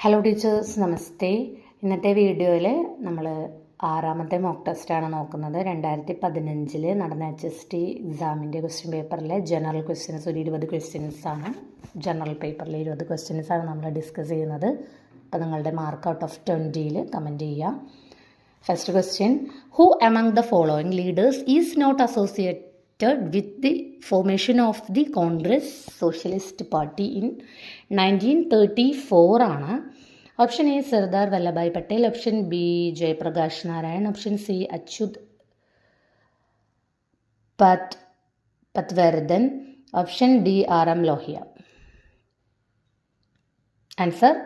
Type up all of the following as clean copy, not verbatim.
Hello teachers, നമസ്തേ. ഇന്നത്തെ വീഡിയോയിൽ നമ്മൾ ആറാമത്തെ മോക്ക് ടെസ്റ്റാണ് നോക്കുന്നത്. 2015 നടന്ന HST എക്സാമിൻ്റെ ക്വസ്റ്റ്യൻ പേപ്പറിലെ ജനറൽ ക്വസ്റ്റ്യൻസ് ഒരു 20 ക്വസ്റ്റ്യൻസാണ്. ജനറൽ പേപ്പറിലെ 20 ക്വസ്റ്റ്യൻസാണ് നമ്മൾ ഡിസ്കസ് ചെയ്യുന്നത്. അപ്പോൾ നിങ്ങളുടെ മാർക്ക് ഔട്ട് ഓഫ് 20ൽ കമൻറ്റ് ചെയ്യുക. First question: who among the following leaders is not associated with the formation of the Congress Socialist Party in 1934 ആണ്? Option A Sardar Vallabhbhai Patel, option B Jayaprakash Narayan, option C Achyut Patwardhan, option D RM Lohia. Answer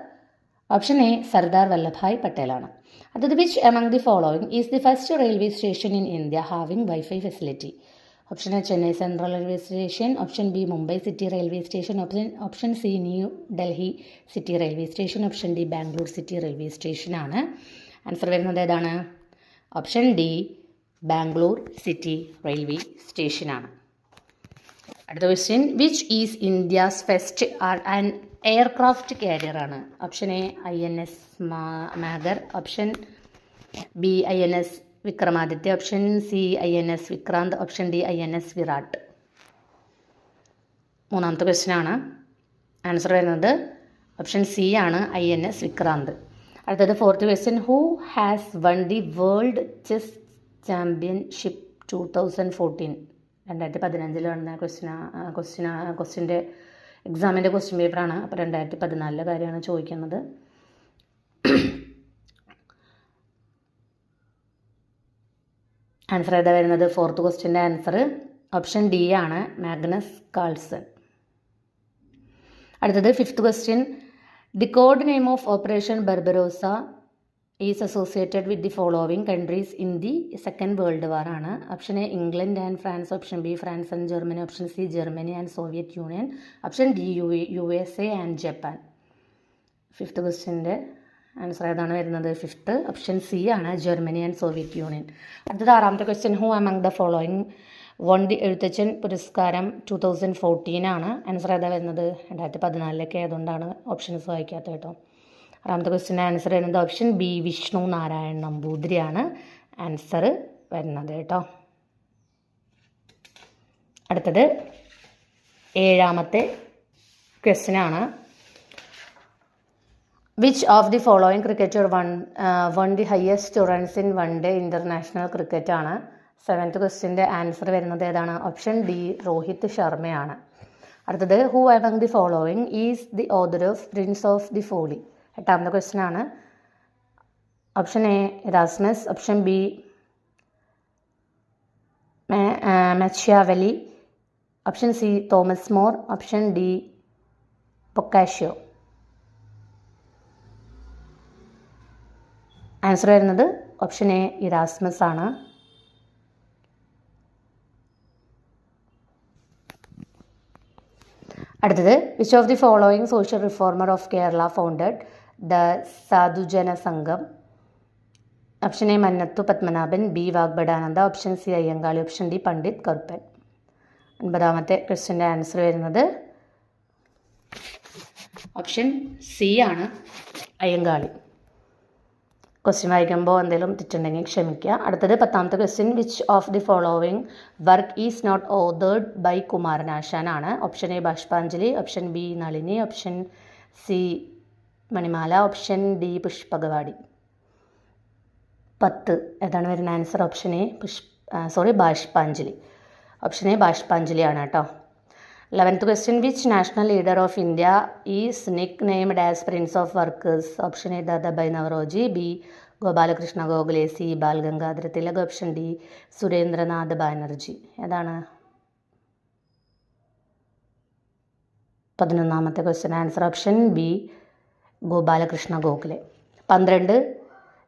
option A Sardar Vallabhbhai പട്ടേലാണ്. അടുത്തത്: which among the following is the first railway station in India having wifi facility? Option A Chennai central railway station, option B Mumbai city railway station, option C new Delhi city railway station, option D Bangalore city railway സ്റ്റേഷനാണ്. Answer വരുന്നത് ഏതാണ്? Option D Bangalore city railway സ്റ്റേഷനാണ്. അടുത്ത question: which is India's first and aircraft carrier ആണ്? Option A INS Magar, option B INS Vikramaditya, option C INS Vikrant, option D INS Viraat. മൂന്നാമത്തെ question ആണ്. Answer വരുന്നത് option C ആണ്, INS വിക്രാന്ത്. അടുത്തത് fourth question: who has won the world chess championship 2014? 2015 നടന്ന ക്വസ്റ്റ്യൻ്റെ എക്സാമിൻ്റെ question പേപ്പറാണ്. അപ്പോൾ 2014 കാര്യമാണ് ചോദിക്കുന്നത്. ആൻസർ ഏതാ വരുന്നത്? ഫോർത്ത് ക്വസ്റ്റ്യൻ്റെ ആൻസർ ഓപ്ഷൻ ഡി ആണ്, മാഗ്നസ് കാൾസൺ. അടുത്തത് fifth question: the code name of operation Barbarossa is associated with the following countries in the second world war ആണ്? Option A England and France, option B France and Germany, option C Germany and Soviet Union, option D USA and Japan. Fifth ക്വസ്റ്റ്യൻ്റെ answer ഏതാണ് വരുന്നത്? Fifth option C ആണ്, Germany and Soviet Union. അടുത്തത് ആറാമത്തെ question: who among the following one the Ezhuthachan പുരസ്കാരം 2014 ആണ്? Answer ഏതാ വരുന്നത്? 2014 ആയതുകൊണ്ടാണ് ഓപ്ഷൻസ് വായിക്കാത്തത് കേട്ടോ. ആറാമത്തെ ക്വസ്റ്റ്യൻ്റെ ആൻസർ വരുന്നത് ഓപ്ഷൻ ബി വിഷ്ണു നാരായൺ നമ്പൂതിരിയാണ് ആൻസർ വരുന്നത് കേട്ടോ. അടുത്തത് ഏഴാമത്തെ ക്വസ്റ്റ്യൻ ആണ്. Which of the following cricketer won the highest runs in one day international cricket ആണ്? സെവൻത്ത് ക്വസ്റ്റ്യൻ്റെ ആൻസർ വരുന്നത് ഏതാണ്? ഓപ്ഷൻ ഡി രോഹിത് ശർമ്മയാണ്. അടുത്തത് who among the following is the author of prince of the folly? എട്ടാമത്തെ question ആണ്. Option A Erasmus, option B Machiavelli, option C Thomas More, option D Boccaccio. Answer വരുന്നത് option A Erasmus ആണ്. അടുത്തത് which of the following social reformer of Kerala founded the Sadhujana Sangham? Option A Mannathu Padmanabhan, B Vagbhatananda, option C Ayyankali, option D Pandit Karuppan. 9ാമത്തെ ക്വസ്റ്റ്യൻ്റെ answer വരുന്നത് option C ആണ്, Ayyankali. Question വായിക്കുമ്പോൾ എന്തെങ്കിലും തെറ്റുണ്ടെങ്കിൽ ക്ഷമിക്കുക. അടുത്തത് 10ാമത്തെ question: which of the following work is not authored by Kumaranasan ആണ്? Option A Bashpanjali, option B Nalini, option C മണിമാല, option D Pushpakavadi. 10 ഏതാണ് വരുന്ന answer? Option A Bashpanjali. Option A ബാഷ്പാഞ്ജലിയാണ് കേട്ടോ. 11th question: which national leader of India is nicknamed as prince of workers? Option A Dadabhai Naoroji, B Gopalakrishna Gokhale, C Bal Gangadhara Tilak, option D Surendranath Banerjee. ഏതാണ്? 11ാമത്തെ question answer option B Gopalakrishna Gokhale. 12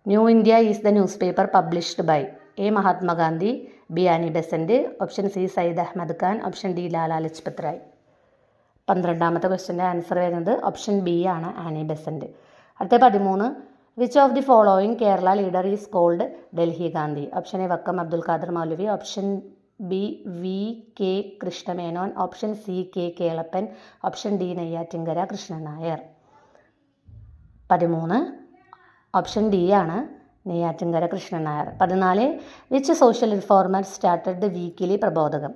New India is the newspaper published by? A Mahatma Gandhi, B Annie Besant, option C Syed Ahmed Khan, option D Lala Lajpat Rai. 12ാമത്തെ ക്വസ്റ്റ്യൻ്റെ answer വരുന്നത് option B ആണ്, Annie Besant. അടുത്ത 13 which of the following Kerala leader is called Delhi Gandhi? Option A Vakkom Abdul Khader Moulavi, option B VK Krishna Menon, option C KK Kelappan, option D Neyyattinkara Krishnan Nair. 13 option D ആണ് Neyyattinkara Krishnan Nair. 14 which social reformer started the weekly Prabodhakam?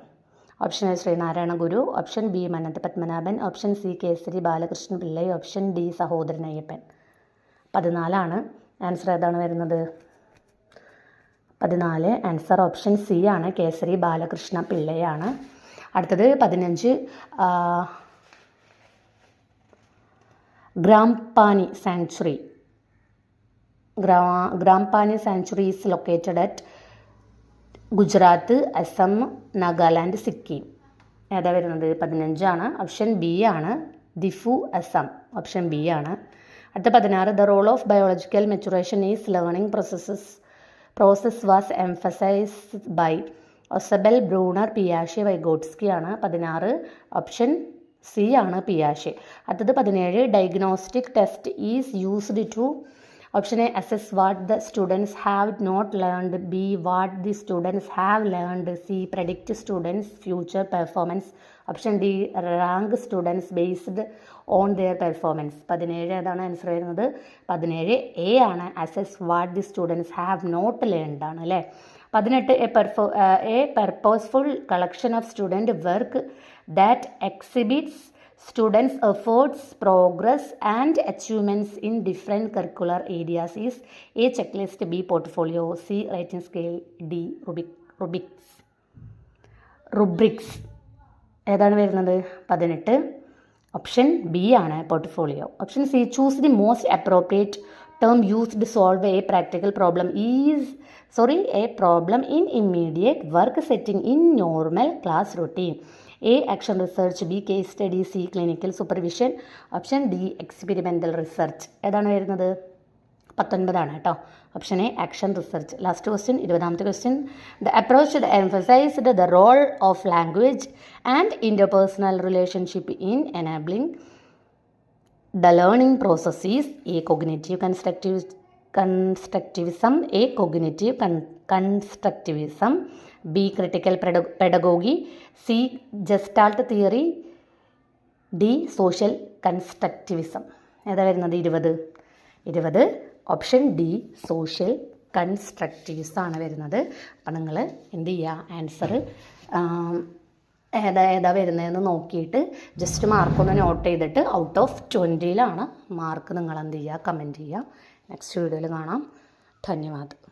Option A Sree Narayana Guru, option B Mannath Padmanabhan, option C Kesari Balakrishnan Pillai, option D Sahodaran Ayyappan. 14 answer ഏതാണ് വരുന്നത്? 14 answer option C ആണ്, കേസരി ബാലകൃഷ്ണ പിള്ളയാണ്. അടുത്തത് 15 Grampani sanctuary. Grampani sanctuary is located at Gujarat, Assam, Nagaland, Sikkim. ഏതാ വരുന്നത്? 15 ആണ്, option B ആണ്, ദിഫു, അസം. ഓപ്ഷൻ ബി ആണ്. അടുത്ത 16 the role of biological maturation is learning process was emphasised by Ausubel, Bruner, പിയാഷെ, വൈഗോട്സ്കി ആണ്. 16 ഓപ്ഷൻ സി ആണ്, പിയാഷെ. അടുത്തത് 17 diagnostic test is used to option A assess what the students have not learned, B what the students have learned, C predict students future performance, option D rank students based on their performance. 17 ഏതാണ് answer വരുന്നത്? 17 A ആണ്, assess what the students have not learned ആണ് അല്ലേ. 18 A purposeful collection of student work that exhibits students' efforts, progress and achievements in different curricular areas is A. checklist, B. portfolio, C. rating scale, D. rubrics. ഏതാണ് വരുന്നത്? 18 option B ആണ്, portfolio. Option C choose the most appropriate term used to solve a practical problem a problem in immediate work setting in normal class routine. A. action research, B. case study, C. clinical supervision, option D experimental research. ഏതാണ് വരുന്നത്? 19 ആണ് കേട്ടോ. Option A action research. Last question, 20ാമത്തെ question. The approach emphasised the role of language and interpersonal relationship in enabling the learning process is A. cognitive constructivism, A. cognitive constructivism, B. critical pedagogy, C. gestalt theory, D. social constructivism. ഏതാ വരുന്നത്? 20 option D social constructivism ആണ് വരുന്നത്. അപ്പം നിങ്ങൾ എന്ത് ചെയ്യുക, answer ഏതാ വരുന്നതെന്ന് നോക്കിയിട്ട് ജസ്റ്റ് മാർക്കൊന്ന് നോട്ട് ചെയ്തിട്ട് ഔട്ട് ഓഫ് 20 മാർക്ക് നിങ്ങൾ എന്ത് ചെയ്യുക, കമൻറ്റ് ചെയ്യുക. നെക്സ്റ്റ് വീഡിയോയിൽ കാണാം. ധന്യവാദം.